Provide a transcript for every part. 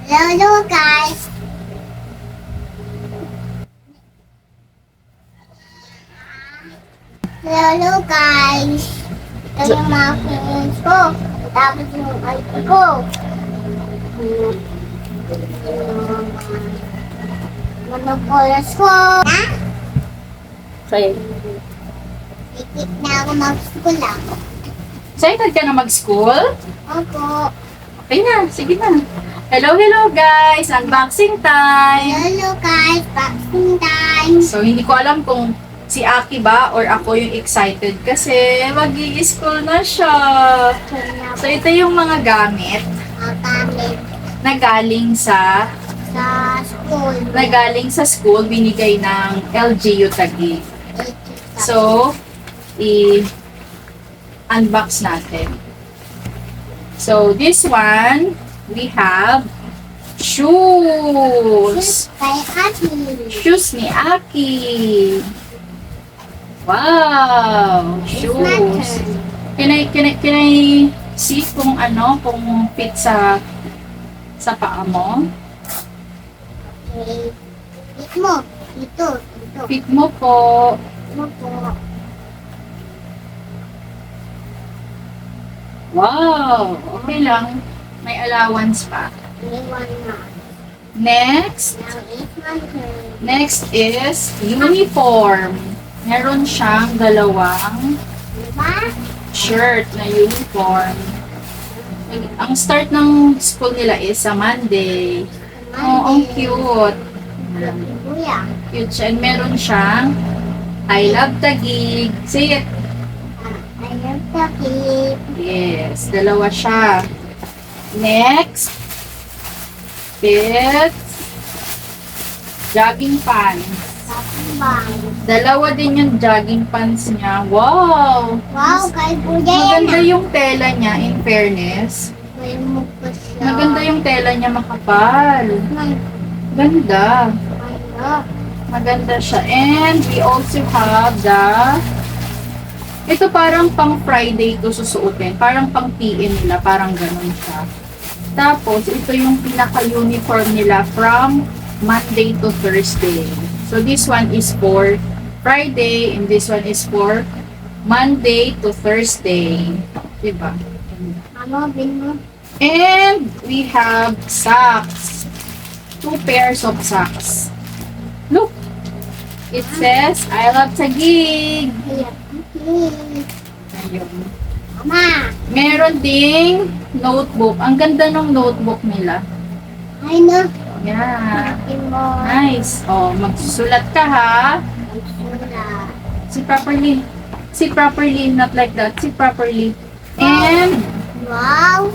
Hello guys. Hello guys. Ito yung mga friends ko. Tapos yung alte ko. Monopolos ko. Na? Okay. Ikit na ako mag-school lang. Excited ka na mag-school? Opo. Okay na, sige na. Hello, hello guys! Unboxing time! Hello guys. Boxing time. So, hindi ko alam kung si Aki ba or ako yung excited kasi mag-i-school na siya. So, ito yung mga gamit Gamit na galing sa school binigay ng LGU Taguig. So, i-unbox natin. So, this one, we have shoes. Kay Ate. Shoes ni Aki. Wow! Shoes. Can I see kung kung fit sa paa mo? Okay. Fit mo. Ito. Fit mo po. Mo po. Wow! Okay lang. May allowance pa. Iwan na. Next. Now it's my turn. Next is uniform. Meron siyang dalawang Diba? shirt na uniform. Ang start ng school nila is sa Monday. Oh, ang cute. Kuya. Cute siya. And meron siyang I love Taguig. Say it. Ayaw takip. Yes, dalawa siya. Next is jogging pants. Tapang. Dalawa din yung jogging pants niya. Wow! Wow, kay kuya yan Maganda yung tela niya, in fairness. May mukha siya. Maganda yung tela niya, makapal. May Ganda. ano. Maganda siya. And we also have ito parang pang Friday to susuotin. Parang pang PM nila. Parang ganun siya. Tapos, ito yung pinaka-uniform nila from Monday to Thursday. So, this one is for Friday and this one is for Monday to Thursday. Diba? Ano, bin mo? And we have socks. 2 pairs of socks. Look! It says, I love Taguig. Ayaw takip. Ayun. Mama. Meron ding notebook. Ang ganda ng notebook nila. Ay na. Yeah. Akin mo. Nice. Oh, magsusulat ka ha. Sura. Sit properly. Sit properly. Not like that. Sit properly. And, Wow.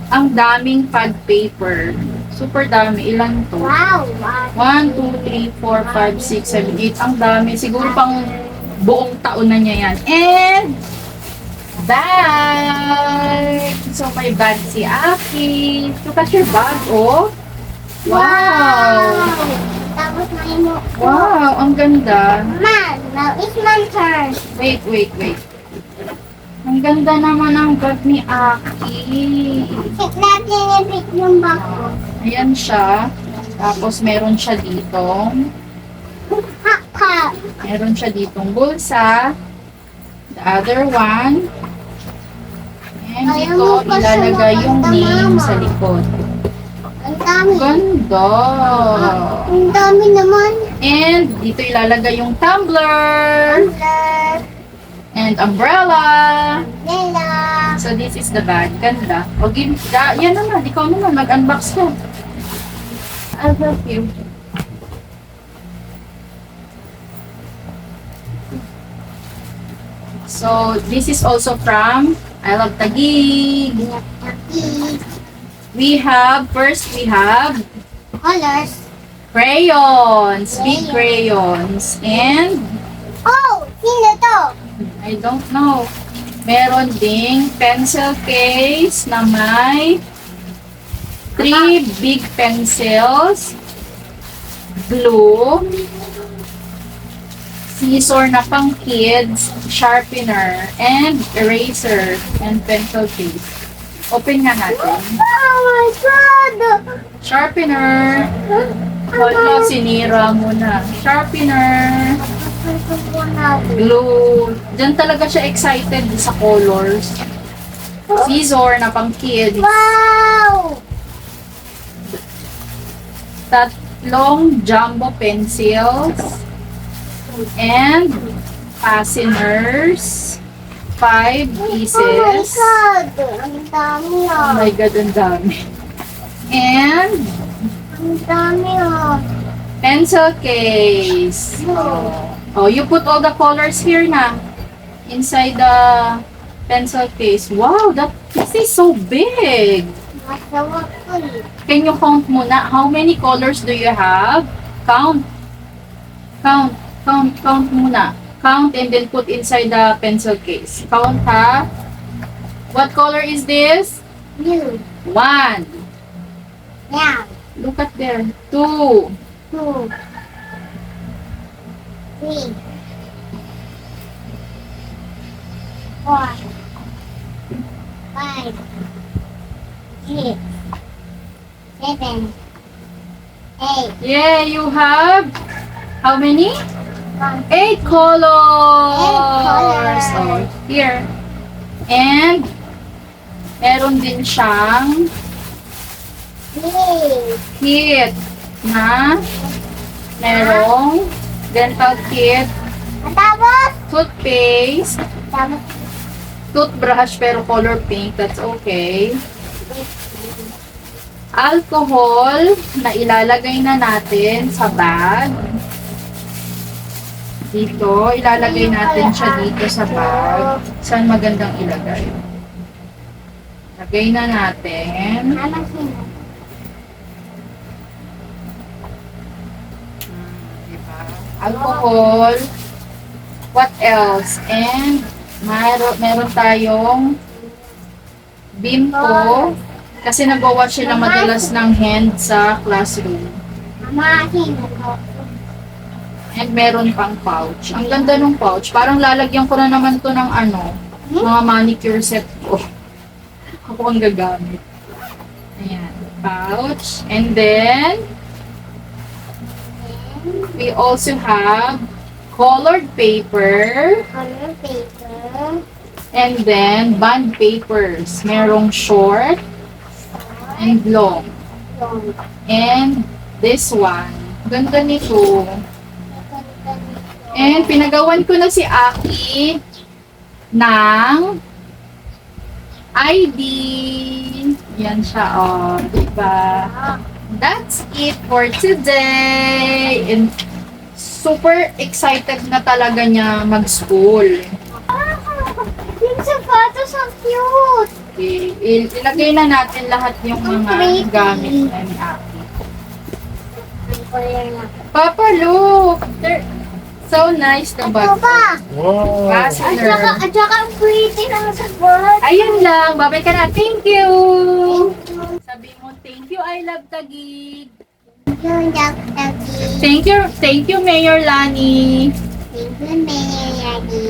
ang daming pad paper. Super dami. Ilan to? Wow. 1, 2, 3, 4, 5, 6, 7, 8. Ang dami. Siguro pang buong taon na niya yan. And, bag! So, may bag si Aki. Look at your bag, oh. Wow! Tapos may mo. Wow, ang ganda. Mama, now it's my turn. Wait. Ang ganda naman ang bag ni Aki. Check natin yung pick yung bag ko. Ayan siya. Tapos, meron siya dito. Haka. Meron siya ditong bulsa. The other one. And dito, ilalagay yung name sa likod. Ang dami. Ganda! Ang dami naman. And dito ilalagay yung tumbler Tumbler. and umbrella. Lela. So this is the bag. Ganda. O yan naman, ikaw naman, mag-unbox ka. I'll help you. So this is also from I Love Taguig. First we have Colors. crayons, big crayons, and Oh! Sino to? I don't know. Meron ding pencil case na may 3 big pencils, glue, scissor na pang kids, sharpener, and eraser, and pencil case. Open nga natin. Oh my God! Sharpener. Wala, sinira mo na. Sharpener. Glue. Diyan talaga siya excited sa colors. Scissor na pang kids. Wow! Tatlong jumbo pencils. And fasteners. 5 pieces. Oh my God! Ang dami Oh my God, ang dami. And Ang dami pencil case. Oh, you put all the colors here na. Inside the pencil case. Wow, this is so big. Masawa ko eh. Can you count muna? How many colors do you have? Count. Count muna. Count and then put inside the pencil case. Count ha. What color is this? Blue. 1. Yeah. Look at there. 2. 2. 3. 4. 5. 6. 7. 8. Yeah, you have how many? 1. 8 colors. 8 colors. Oh, here. And meron din siyang 3. kit na merong dental kit, Tapos? toothpaste, Tapos. toothbrush pero color pink, that's okay. Alcohol na ilalagay na natin sa bag. Dito, ilalagay natin siya dito sa bag. Saan magandang ilagay? Lagay na natin. Mama, sino? Diba? Alcohol. What else? And meron tayong Bimpo. Kasi nagawa sila madalas ng hand sa classroom. Mama, sino? And meron pang pouch. Ang ganda ng pouch. Parang lalagyan ko na naman to ng mga manicure set ko. Ako ang gagamit. Ayan. Pouch. And then, we also have colored paper. Color paper. And then, bond papers. Merong short and long. Long. And this one. Ganda nito. And pinagawan ko na si Aki ng ID. Yan siya, oh. Diba? That's it for today. And super excited na talaga niya mag-school. Yung sapatos ang cute. Okay. Ilagay na natin lahat yung mga gamit na ni Aki. Papa, look! They're so nice na Ito bag. ba? Wow. Fastener. At saka ang pretty ng sapatos. Ayun lang. Babay ka na. Thank you! Sabi mo, thank you, I love Taguig. Yung Thank you, Mayor Lani. Thank you, Mayor Yagi.